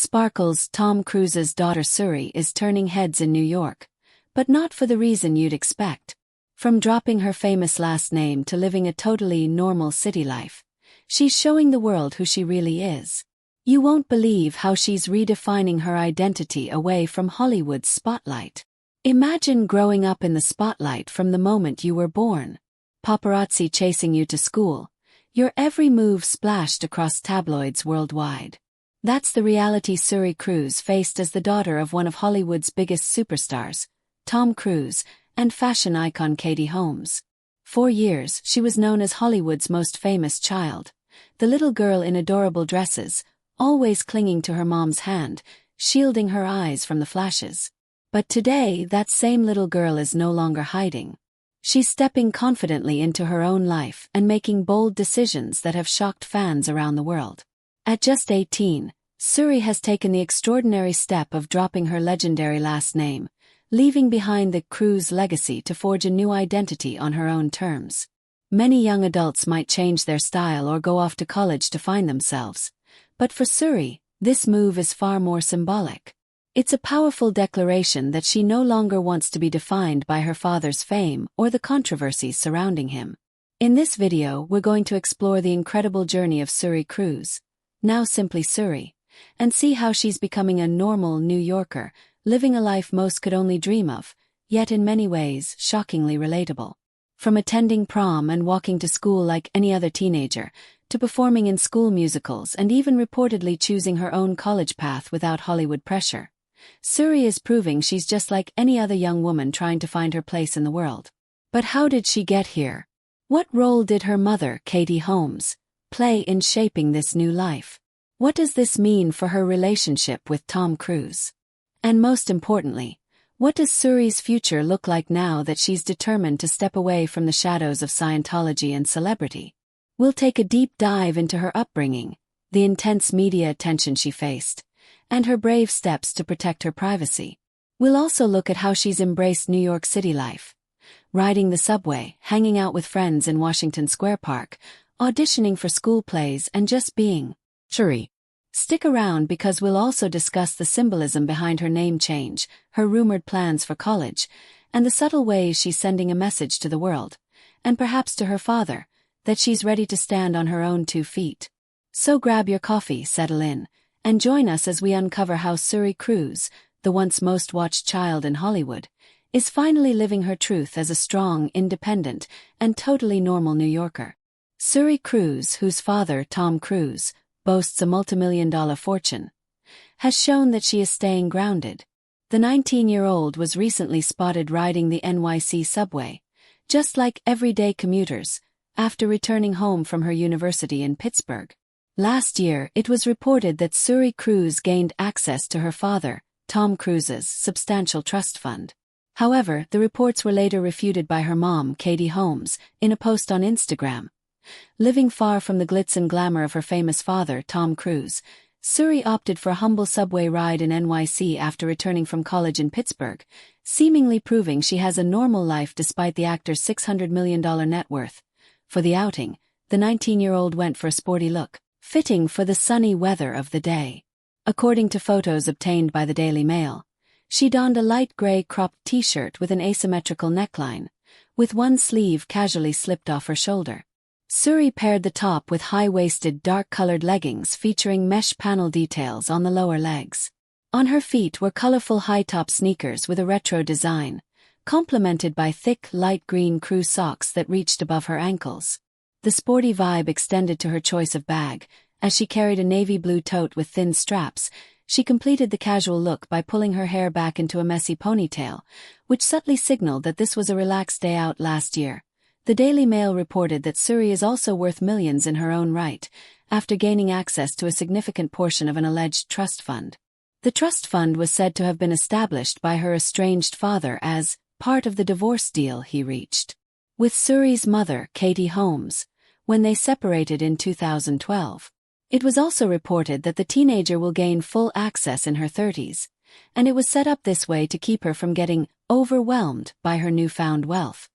Sparkles. Tom Cruise's daughter Suri is turning heads in New York, but not for the reason you'd expect. From dropping her famous last name to living a totally normal city life, she's showing the world who she really is. You won't believe how she's redefining her identity away from Hollywood's spotlight. Imagine growing up in the spotlight from the moment you were born. Paparazzi chasing you to school, your every move splashed across tabloids worldwide. That's the reality Suri Cruise faced as the daughter of one of Hollywood's biggest superstars, Tom Cruise, and fashion icon Katie Holmes. For years, she was known as Hollywood's most famous child, the little girl in adorable dresses, always clinging to her mom's hand, shielding her eyes from the flashes. But today, that same little girl is no longer hiding. She's stepping confidently into her own life and making bold decisions that have shocked fans around the world. At just 18, Suri has taken the extraordinary step of dropping her legendary last name, leaving behind the Cruise legacy to forge a new identity on her own terms. Many young adults might change their style or go off to college to find themselves. But for Suri, this move is far more symbolic. It's a powerful declaration that she no longer wants to be defined by her father's fame or the controversies surrounding him. In this video, we're going to explore the incredible journey of Suri Cruise, now simply Suri, and see how she's becoming a normal New Yorker, living a life most could only dream of, yet in many ways shockingly relatable. From attending prom and walking to school like any other teenager, to performing in school musicals and even reportedly choosing her own college path without Hollywood pressure, Suri is proving she's just like any other young woman trying to find her place in the world. But how did she get here? What role did her mother, Katie Holmes, play in shaping this new life? What does this mean for her relationship with Tom Cruise? And most importantly, what does Suri's future look like now that she's determined to step away from the shadows of Scientology and celebrity? We'll take a deep dive into her upbringing, the intense media attention she faced, and her brave steps to protect her privacy. We'll also look at how she's embraced New York City life, riding the subway, hanging out with friends in Washington Square Park, auditioning for school plays, and just being Suri. Stick around because we'll also discuss the symbolism behind her name change, her rumored plans for college, and the subtle ways she's sending a message to the world, and perhaps to her father, that she's ready to stand on her own 2 feet. So grab your coffee, settle in, and join us as we uncover how Suri Cruise, the once most watched child in Hollywood, is finally living her truth as a strong, independent, and totally normal New Yorker. Suri Cruise, whose father, Tom Cruise, boasts a multimillion-dollar fortune, has shown that she is staying grounded. The 19-year-old was recently spotted riding the NYC subway, just like everyday commuters, after returning home from her university in Pittsburgh. Last year, it was reported that Suri Cruise gained access to her father, Tom Cruise's, substantial trust fund. However, the reports were later refuted by her mom, Katie Holmes, in a post on Instagram. Living far from the glitz and glamour of her famous father, Tom Cruise, Suri opted for a humble subway ride in NYC after returning from college in Pittsburgh, seemingly proving she has a normal life despite the actor's $600 million net worth. For the outing, the 19-year-old went for a sporty look, fitting for the sunny weather of the day. According to photos obtained by the Daily Mail, she donned a light gray cropped t-shirt with an asymmetrical neckline, with one sleeve casually slipped off her shoulder. Suri paired the top with high-waisted dark-colored leggings featuring mesh panel details on the lower legs. On her feet were colorful high-top sneakers with a retro design, complemented by thick light green crew socks that reached above her ankles. The sporty vibe extended to her choice of bag. As she carried a navy blue tote with thin straps, she completed the casual look by pulling her hair back into a messy ponytail, which subtly signaled that this was a relaxed day out last year. The Daily Mail reported that Suri is also worth millions in her own right, after gaining access to a significant portion of an alleged trust fund. The trust fund was said to have been established by her estranged father as part of the divorce deal he reached with Suri's mother, Katie Holmes, when they separated in 2012. It was also reported that the teenager will gain full access in her 30s, and it was set up this way to keep her from getting overwhelmed by her newfound wealth.